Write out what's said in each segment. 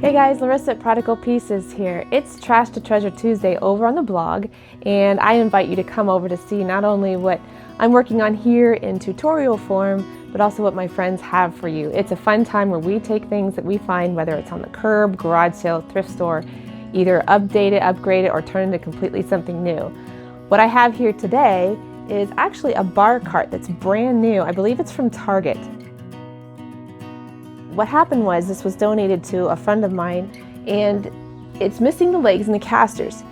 Hey guys, Larissa at Prodigal Pieces here. It's Trash to Treasure Tuesday over on the blog, and I invite you to come over to see not only what I'm working on here in tutorial form, but also what my friends have for you. It's a fun time where we take things that we find, whether it's on the curb, garage sale, thrift store, either update it, upgrade it, or turn it into completely something new. What I have here today is actually a bar cart that's brand new. I believe it's from Target. What happened was this was donated to a friend of mine, and it's missing the legs and the casters.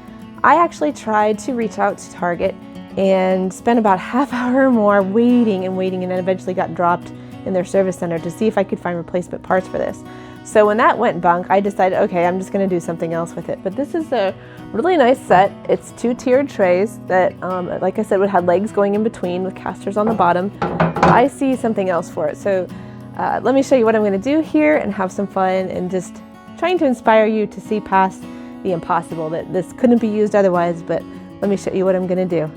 I actually tried to reach out to Target and spent about half hour or more waiting, and then eventually got dropped in their service center to see if I could find replacement parts for this. So when that went bunk, I decided, okay, I'm just going to do something else with it. But this is a really nice set. It's two-tiered trays that, like I said, would have legs going in between with casters on the bottom. I see something else for it. So let me show you what I'm going to do here and have some fun and just trying to inspire you to see past the impossible, that this couldn't be used otherwise, but let me show you what I'm going to do.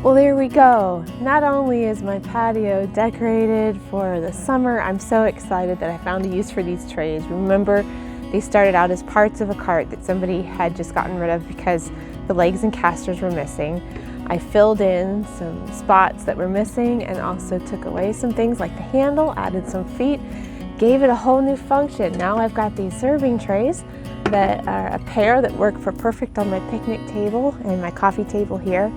Well, there we go. Not only is my patio decorated for the summer, I'm so excited that I found a use for these trays. Remember, they started out as parts of a cart that somebody had just gotten rid of because the legs and casters were missing. I filled in some spots that were missing and also took away some things like the handle, added some feet, gave it a whole new function. Now I've got these serving trays that are a pair that work for perfect on my picnic table and my coffee table here.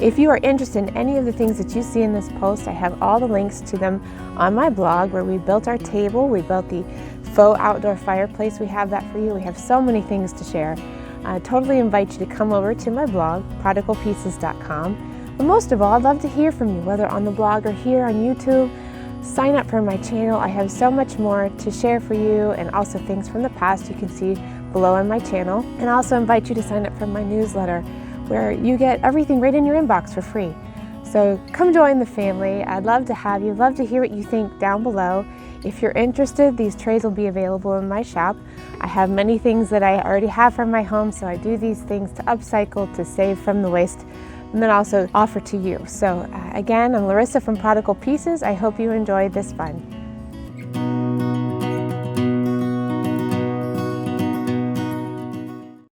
If you are interested in any of the things that you see in this post, I have all the links to them on my blog, where we built our table, we built the faux outdoor fireplace. We have that for you. We have so many things to share. I totally invite you to come over to my blog, prodigalpieces.com. But most of all, I'd love to hear from you, whether on the blog or here on YouTube. Sign up for my channel. I have so much more to share for you, and also things from the past you can see below on my channel. And I also invite you to sign up for my newsletter, where you get everything right in your inbox for free. So come join the family. I'd love to have you. Love to hear what you think down below. If you're interested, these trays will be available in my shop. I have many things that I already have from my home, so I do these things to upcycle, to save from the waste, and then also offer to you. So again, I'm Larissa from Prodigal Pieces. I hope you enjoyed this fun.